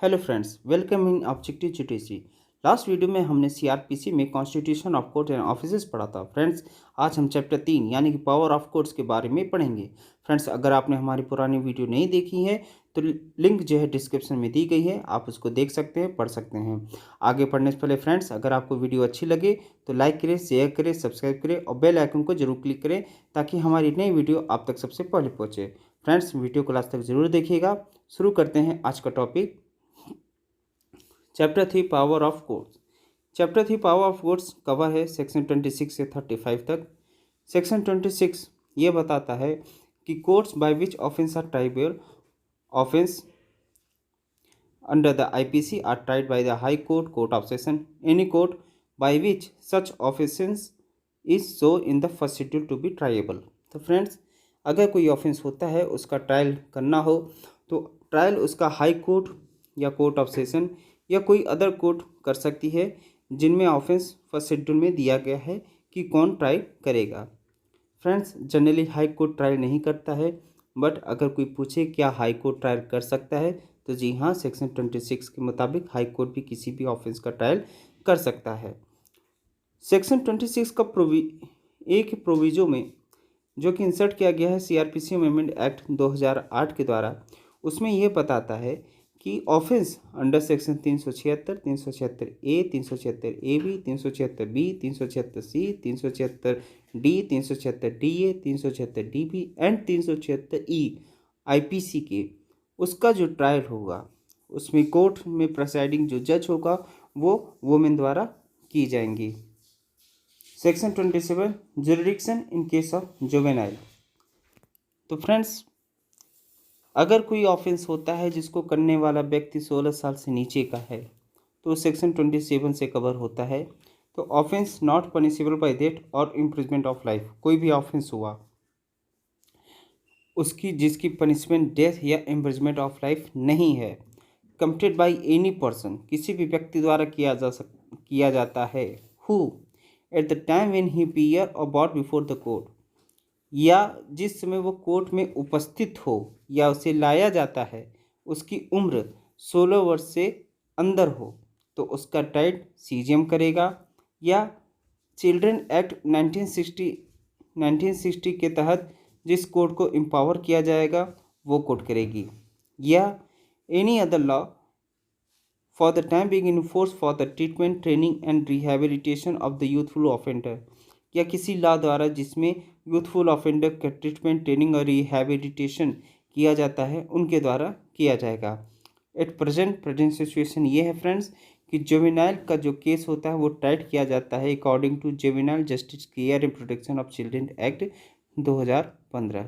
Hello friends, welcome in objective GTC. Last video में हमने CrPC में constitution of court and offices पढ़ा था। फ्रेंड्स, आज हम चैप्टर 3 यानी कि पावर ऑफ कोर्ट्स के बारे में पढ़ेंगे। फ्रेंड्स, अगर आपने हमारी पुरानी वीडियो नहीं देखी है तो लिंक जो है डिस्क्रिप्शन में दी गई है, आप उसको देख सकते हैं, पढ़ सकते हैं। आगे पढ़ने से पहले फ्रेंड्स, अगर आपको वीडियो अच्छी लगे तो लाइक करें, शेयर करें, सब्सक्राइब करें और बेल आइकन को जरूर क्लिक करें ताकि हमारी नई वीडियो आप तक सबसे पहले पहुँचे। फ्रेंड्स, वीडियो को लास्ट तक जरूर देखिएगा। शुरू करते हैं आज का topic. Chapter 3 power of courts. Chapter 3 power of courts cover है सेक्शन 26 से 35 तक। सेक्शन 26 ये बताता है कि courts by which offence are triable offence under the IPC are tried by the High Court, Court of Session, any court by which such offense is so in the first schedule to be triable। तो friends, अगर कोई offence होता है उसका trial करना हो तो trial उसका हाई कोर्ट या कोर्ट ऑफ सेशन या कोई अदर कोर्ट कर सकती है जिनमें ऑफेंस फर्स्ट शेड्यूल में दिया गया है कि कौन ट्राई करेगा। Friends, generally high court trial नहीं करता है, बट अगर कोई पूछे क्या हाई कोर्ट ट्रायल कर सकता है तो जी हाँ, सेक्शन 26 के मुताबिक हाई कोर्ट भी किसी भी ऑफेंस का ट्रायल कर सकता है। सेक्शन 26 का एक प्रोविजो में जो कि इंसर्ट किया गया है सीआरपीसी अमेंडमेंट एक्ट 2008 के द्वारा, उसमें यह बताता है कि offence under section 376, 376 A, 376 A B, 376 B, 376 C, 376 D, 376 D A, 376 D B and 376 E IPC के उसका जो ट्रायल होगा उसमें कोर्ट में प्रेसाइडिंग जो जज होगा वो वुमेन द्वारा की जाएंगी। Section 27 jurisdiction in case of juvenile. तो फ्रेंड्स, अगर कोई ऑफेंस होता है जिसको करने वाला व्यक्ति 16 साल से नीचे का है तो सेक्शन 27 से कवर होता है। तो offence not punishable bye death और इम्प्रिजमेंट ऑफ लाइफ, कोई भी ऑफेंस हुआ उसकी जिसकी पनिशमेंट डेथ या इम्प्रिजमेंट ऑफ लाइफ नहीं है, कमिटेड बाय एनी पर्सन, किसी भी व्यक्ति द्वारा किया जाता है, who at the time when he appear और बॉट बिफोर द कोर्ट, या जिस समय वो कोर्ट में उपस्थित हो या उसे लाया जाता है उसकी उम्र 16 वर्ष से अंदर हो तो उसका ट्रायल सीजीएम करेगा, या चिल्ड्रन एक्ट 1960 के तहत जिस कोर्ट को एम्पावर किया जाएगा वो कोर्ट करेगी, या any other law for the time being in force for the treatment, training and rehabilitation of the youthful offender, या किसी लॉ द्वारा जिसमें यूथफुल ऑफेंडर का ट्रीटमेंट, ट्रेनिंग और रिहैबिलिटेशन किया जाता है उनके द्वारा किया जाएगा। एट प्रेजेंट सिचुएशन ये है फ्रेंड्स कि जुवेनाइल का जो केस होता है वो ट्राइड किया जाता है according to juvenile justice care and protection of children act 2015।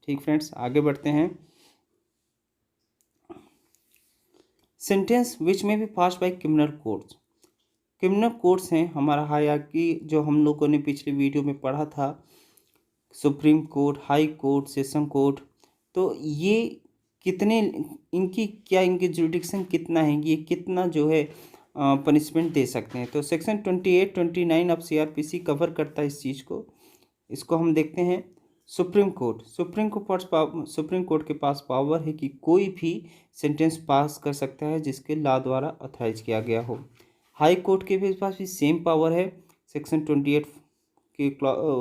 ठीक फ्रेंड्स, आगे बढ़ते हैं। सेंटेंस विच में भी pass by criminal courts. Criminal courts हैं हमारा हायरार्की जो हम लोगों ने पिछले वीडियो में पढ़ा था, supreme court, high court, session court. तो ये कितने इनकी जुरिडिक्शन कितना है, ये कितना जो है पनिशमेंट दे सकते हैं। तो सेक्शन 28, 29 ऑफ सीआरपीसी कवर करता है इस चीज़ को। इसको हम देखते हैं। सुप्रीम कोर्ट के पास पावर है कि कोई भी सेंटेंस पास कर सकता है जिसके लॉ द्वारा ऑथराइज किया गया हो। हाई कोर्ट के भी पास भी सेम पावर है। सेक्शन 28 के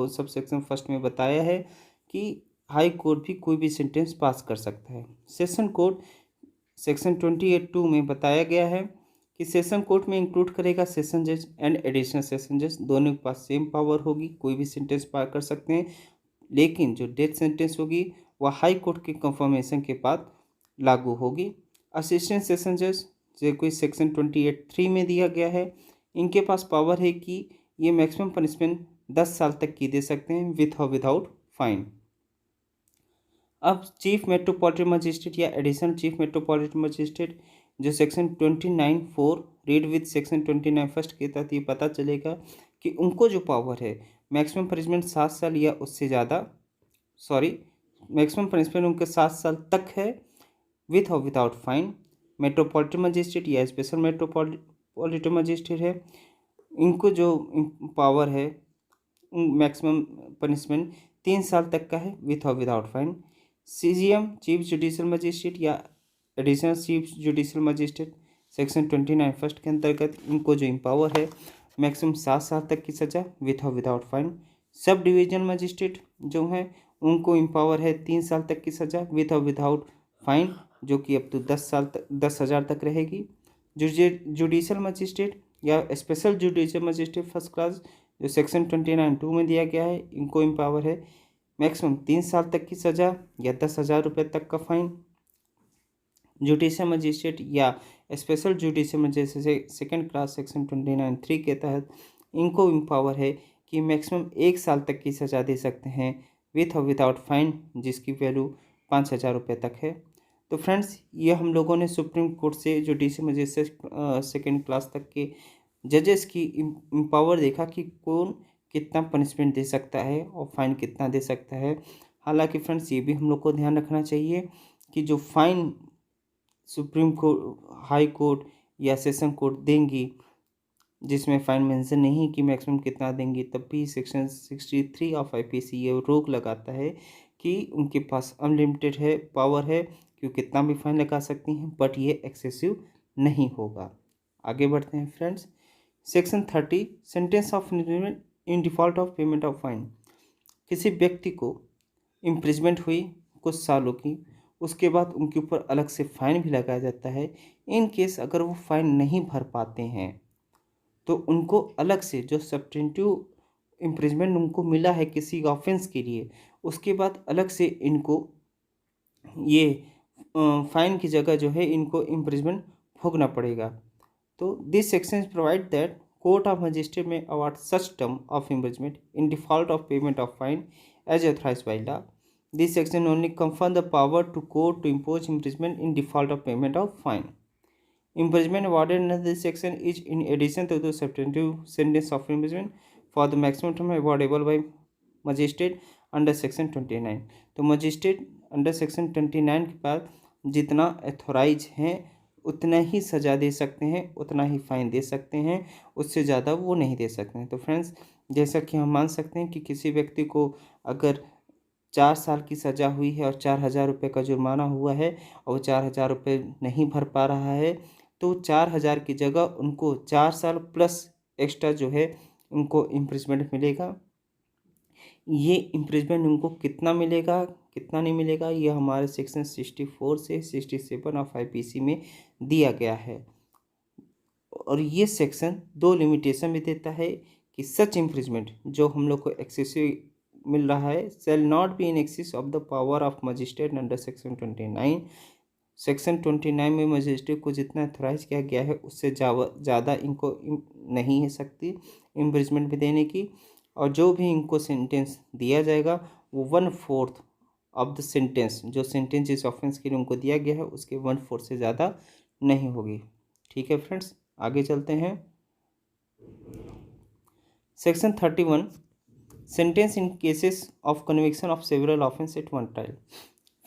सब सेक्शन फर्स्ट में बताया है कि हाई कोर्ट भी कोई भी सेंटेंस पास कर सकता है। सेशन कोर्ट सेक्शन 28(2) में बताया गया है कि सेशन कोर्ट में इंक्लूड करेगा सेशन जज एंड एडिशनल सेशन जज, दोनों के पास सेम पावर होगी, कोई भी सेंटेंस पास कर सकते हैं। लेकिन जो डेथ सेंटेंस होगी वह हाई कोर्ट के कंफर्मेशन के बाद लागू होगी। असिस्टेंट सेशन जज जो कोई सेक्शन 28(3) में दिया गया है, इनके पास पावर है कि ये मैक्सिमम पनिशमेंट 10 साल तक की दे सकते हैं विथ और विदाउट फाइन। अब चीफ मेट्रोपॉलिटन मजिस्ट्रेट या एडिशनल चीफ मेट्रोपॉलिटन मजिस्ट्रेट जो section 29(4) read with section 29 first के तहत ये पता चलेगा कि उनको जो पावर है मैक्सिमम पनिशमेंट 7 साल या उससे ज़्यादा, मैक्सिमम पनिशमेंट उनके 7 साल तक है विथ और विदाउट फाइन। मेट्रोपॉलिटन मजिस्ट्रेट या स्पेशल मेट्रोपॉलिटन मजिस्ट्रेट है, इनको जो पावर है मैक्सिमम पनिशमेंट 3 साल तक का है विथ और without fine. CGM chief judicial magistrate या additional chief judicial magistrate section 29 first के अंतर्गत इनको जो इम्पावर है मैक्सिमम 7 साल तक की सज़ा विथ और without fine. Sub division magistrate जो हैं उनको इम्पावर है 3 साल तक की सज़ा विथ और विदाउट फाइन, जो कि अब तो 10,000 तक रहेगी। जुडिशियल मजिस्ट्रेट या special judicial magistrate first class जो सेक्शन 29(2) में दिया गया है, इनको इम्पावर है मैक्सिमम 3 साल तक की सज़ा या 10,000 रुपये तक का फाइन। जुडिशियल मजिस्ट्रेट या special judicial magistrate second class section 29(3) के तहत इनको इम्पावर है कि मैक्सिमम 1 साल तक की सज़ा दे सकते हैं विथ और विदाउट फाइन, जिसकी वैल्यू 5,000 रुपये तक है। तो फ्रेंड्स, ये हम लोगों ने सुप्रीम कोर्ट से जुडिशियल मजिस्ट्रेट सेकेंड क्लास तक के जजेस की इम्पावर देखा कि कौन कितना पनिशमेंट दे सकता है और फाइन कितना दे सकता है। हालांकि फ्रेंड्स, ये भी हम लोग को ध्यान रखना चाहिए कि जो fine supreme court, high court या सेशन कोर्ट देंगी, जिसमें फाइन मेंशन नहीं कि मैक्सिमम कितना देंगी, तब भी सेक्शन 63 ऑफ आईपीसी ये रोक लगाता है कि उनके पास अनलिमिटेड है पावर है कि वो कितना भी फाइन लगा सकती हैं, बट ये एक्सेसिव नहीं होगा। आगे बढ़ते हैं friends. Section 30 sentence of imprisonment in default of payment of fine. किसी व्यक्ति को इम्प्रिजमेंट हुई कुछ सालों की, उसके बाद उनके ऊपर अलग से फ़ाइन भी लगाया जाता है। इन केस अगर वो फ़ाइन नहीं भर पाते हैं तो उनको अलग से जो सब्स्टिट्यूट इम्प्रिजमेंट उनको मिला है किसी ऑफेंस के लिए, उसके बाद अलग से इनको ये फ़ाइन की जगह जो है इनको इम्प्रिजमेंट भोगना पड़ेगा। तो this section provide that court of magistrate may award such term of imprisonment in default of payment of fine as authorised by law. This section only confers the power to court to impose imprisonment in default of payment of fine. Imprisonment awarded under this section is in addition to the substantive sentence of imprisonment for the maximum term awardable by magistrate under section 29. तो magistrate under section 29 के बाद जितना authorise हैं उतना ही सज़ा दे सकते हैं, उतना ही फाइन दे सकते हैं, उससे ज़्यादा वो नहीं दे सकते हैं। तो फ्रेंड्स, जैसा कि हम मान सकते हैं कि किसी व्यक्ति को अगर 4 साल की सज़ा हुई है और 4,000 रुपये का जुर्माना हुआ है और वो 4,000 रुपये नहीं भर पा रहा है, तो 4,000 की जगह उनको 4 साल प्लस एक्स्ट्रा जो है उनको इम्प्रिजमेंट मिलेगा। ये इम्प्रिजमेंट उनको कितना मिलेगा कितना नहीं मिलेगा, ये हमारे सेक्शन 64 से 67 ऑफ आईपीसी में दिया गया है। और ये सेक्शन 2 लिमिटेशन भी देता है कि सच इम्प्रिजमेंट जो हम लोग को एक्सेसिव मिल रहा है shall not be in excess of the power of magistrate under section 29। Section 29 में मजिस्ट्रेट को जितना अथोराइज किया गया है उससे ज़्यादा इनको नहीं है सकती इम्प्रिजमेंट भी देने की, और जो भी इनको सेंटेंस दिया जाएगा वो 1/4 ऑफ द सेंटेंस, जो सेंटेंस जिस ऑफेंस के लिए उनको दिया गया है उसके 1/4 से ज़्यादा नहीं होगी। ठीक है फ्रेंड्स, आगे चलते हैं। Section 31 sentence in cases of conviction of several offence at one trial.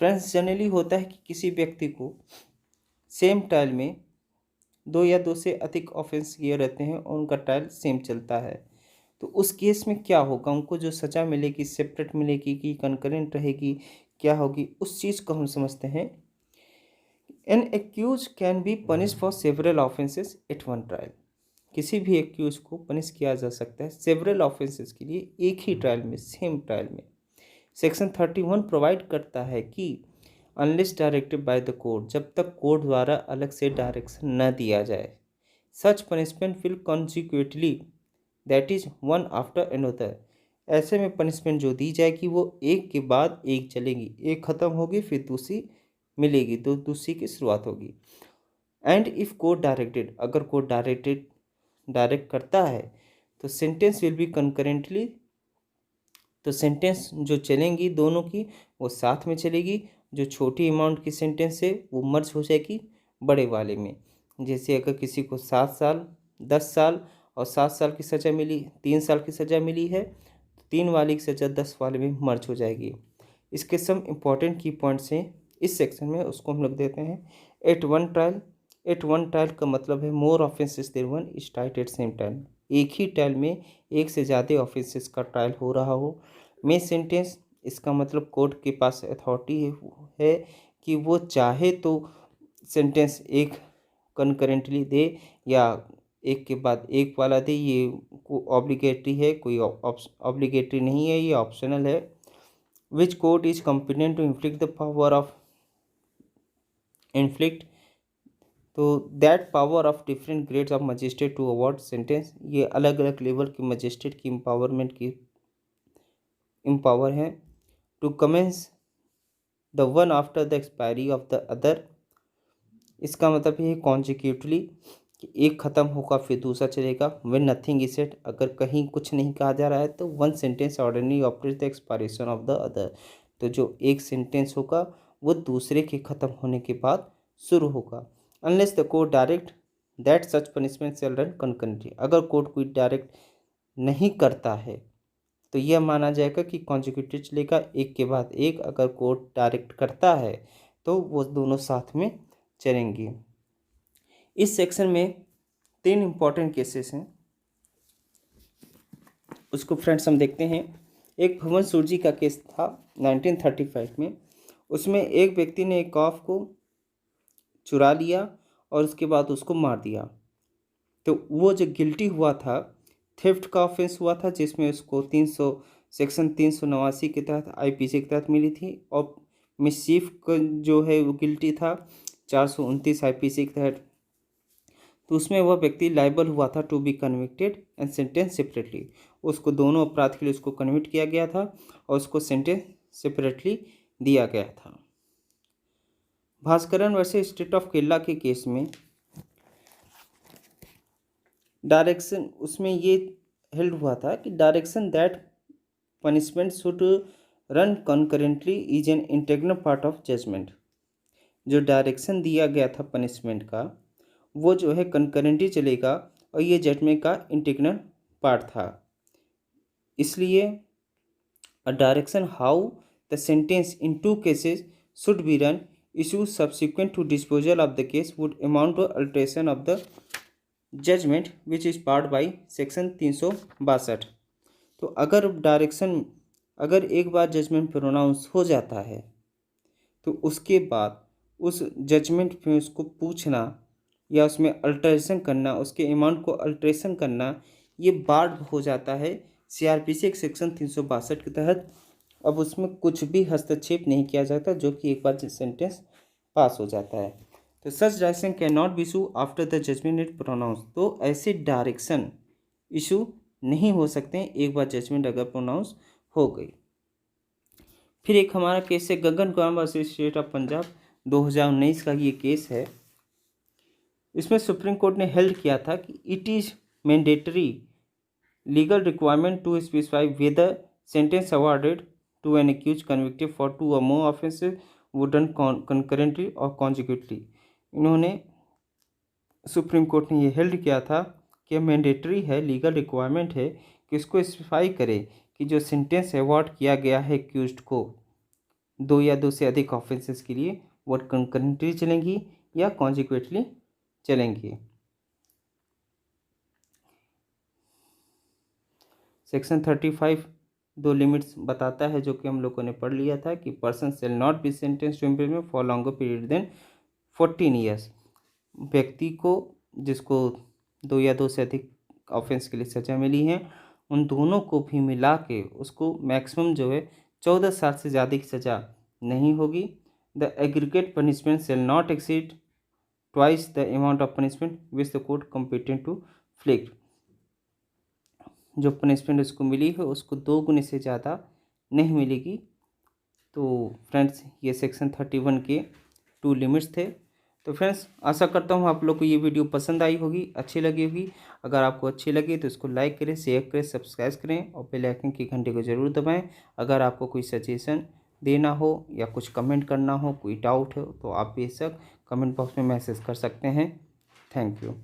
Friends, generally होता है कि किसी व्यक्ति को सेम ट्रायल में 2 या 2 से अधिक ऑफेंस किए रहते हैं और उनका ट्रायल सेम चलता है, तो उस केस में क्या होगा, उनको जो सज़ा मिलेगी सेपरेट मिलेगी कि कंकरेंट रहेगी, क्या होगी, उस चीज़ को हम समझते हैं। An accuse can be punish for several offences at one trial. किसी भी एक्यूज को पनिश किया जा सकता है सेवरल ऑफेंसेस के लिए एक ही ट्रायल में, सेम ट्रायल में। सेक्शन 31 प्रोवाइड करता है कि unless directed by the court, जब तक कोर्ट द्वारा अलग से डायरेक्शन न दिया जाए, such punishment will consecutively that is one after another. ऐसे में पनिशमेंट जो दी जाएगी वो एक के बाद एक चलेगी, एक ख़त्म होगी फिर दूसरी मिलेगी, तो दूसरी की शुरुआत होगी। एंड इफ़ कोर्ट डायरेक्टेड, अगर कोर्ट डायरेक्ट करता है तो सेंटेंस विल बी कंकरेंटली, तो सेंटेंस जो चलेंगी दोनों की वो साथ में चलेगी। जो छोटी अमाउंट की सेंटेंस है वो मर्ज हो जाएगी बड़े वाले में। जैसे अगर किसी को 7 साल 10 साल और 7 साल की सज़ा मिली, 3 साल की सज़ा मिली है, तो 3 वाले की सज़ा 10 वाले में मर्ज हो जाएगी। इसके सम इम्पॉर्टेंट की पॉइंट्स हैं इस सेक्शन में, उसको हम लोग देते हैं। At one trial, at one trial का मतलब है more offences than one is tried at same time. एक ही ट्रायल में एक से ज़्यादा ऑफेंसेस का ट्रायल हो रहा हो। मे सेंटेंस, इसका मतलब कोर्ट के पास अथॉरिटी है कि वो चाहे तो सेंटेंस एक कंकरेंटली दे या एक के बाद एक वाला दे, ये ऑब्लिगेटरी है, कोई ऑब्लिगेटरी नहीं है, ये ऑप्शनल है। Which court is competent to inflict the power of inflict, तो that power of different grades of magistrate to award sentence, ये अलग अलग लेवल के मजिस्ट्रेट की एम्पावरमेंट की एम्पावर है। To commence the one after the expiry of the other, इसका मतलब ये है कॉन्जिक्यूटली कि एक ख़त्म होगा फिर दूसरा चलेगा। व्हेन नथिंग इज सेड, अगर कहीं कुछ नहीं कहा जा रहा है तो one sentence ordinary operate the expiration of the other, तो जो एक सेंटेंस होगा वो दूसरे के ख़त्म होने के बाद शुरू होगा। Unless the court direct that such punishment shall run concurrently, अगर कोर्ट कोई डायरेक्ट नहीं करता है तो यह माना जाएगा कि कॉन्जिक्यूटिव चलेगा एक के बाद एक। अगर कोर्ट डायरेक्ट करता है तो वो दोनों साथ में चलेंगे। इस सेक्शन में 3 इम्पॉर्टेंट केसेस हैं, उसको फ्रेंड्स हम देखते हैं। एक भुवन सूरजी का केस था 1935 में। उसमें एक व्यक्ति ने एक कॉफ को चुरा लिया और उसके बाद उसको मार दिया। तो वो जो गिल्टी हुआ था, थेफ्ट का ऑफेंस हुआ था, जिसमें उसको सेक्शन 389 के तहत आईपीसी के तहत मिली थी, और मिसचीफ का जो है वो गिल्टी था 429 आईपीसी के तहत। तो उसमें वह व्यक्ति लाइबल हुआ था to be convicted and sentence separately, उसको दोनों अपराध के लिए उसको कन्विक्ट किया गया था और उसको सेंटेंस सेपरेटली दिया गया था। Bhaskaran versus state of Kerala के केस में डायरेक्शन, उसमें ये हेल्ड हुआ था कि direction that punishment should run concurrently is an integral part of judgment, जो डायरेक्शन दिया गया था पनिशमेंट का वो जो है कंकरेंटली चलेगा और ये जजमेंट का इंटीग्रल पार्ट था। इसलिए a direction how the sentence in 2 cases should be run issue subsequent to disposal of the case would amount to alteration of the judgment which is part by section 362। तो अगर direction, अगर एक बार judgement pronounce हो जाता है तो उसके बाद उस जजमेंट में उसको पूछना या उसमें अल्ट्रेशन करना, उसके अमाउंट को अल्ट्रेशन करना, ये बार हो जाता है सीआरपीसी के सेक्शन 362 के तहत। अब उसमें कुछ भी हस्तक्षेप नहीं किया जाता जो कि एक बार सेंटेंस पास हो जाता है। तो such direction can not be issue after the judgment it pronounce, तो ऐसे डायरेक्शन इशू नहीं हो सकते हैं एक बार जजमेंट अगर प्रोनाउंस हो गई। फिर एक हमारा केस है Gagan Kumar versus state of Punjab, 2019 का ये केस है। इसमें सुप्रीम कोर्ट ने हेल्ड किया था कि it is mandatory legal requirement to specify whether sentence awarded to an accuse convicted for 2 or more offences would done concurrently or consecutively. इन्होंने, सुप्रीम कोर्ट ने ये हेल्ड किया था कि मैंडेटरी है, लीगल रिक्वायरमेंट है कि इसको स्पेसिफाई करे कि जो सेंटेंस अवॉर्ड किया गया है एक्यूज्ड को 2 या 2 से अधिक ऑफेंसेस के लिए, वो कंकरेंटली चलेंगी या कॉन्जिक्यूटली चलेंगी। सेक्शन 35 2 लिमिट्स बताता है जो कि हम लोगों ने पढ़ लिया था कि person shall not be sentence to imprisonment for longer period than 14 years. व्यक्ति को जिसको 2 या 2 से अधिक ऑफेंस के लिए सज़ा मिली है, उन दोनों को भी मिला के उसको मैक्सिमम जो है 14 साल से ज़्यादा की सज़ा नहीं होगी। The aggregate punishment shall not exceed twice the amount of punishment which the court competent to inflict, जो पनिशमेंट उसको मिली है उसको 2 गुने से ज़्यादा नहीं मिलेगी। तो फ्रेंड्स ये सेक्शन 31 के 2 लिमिट्स थे। तो फ्रेंड्स आशा करता हूँ आप लोग को ये वीडियो पसंद आई होगी, अच्छी लगी होगी। अगर आपको अच्छी लगी तो इसको लाइक करें, शेयर करें, सब्सक्राइब करें और बेल आइकन की घंटे को ज़रूर दबाएं। अगर आपको कोई सजेशन देना हो या कुछ कमेंट करना हो, कोई डाउट हो तो आप बेशक कमेंट बॉक्स में मैसेज कर सकते हैं। Thank you.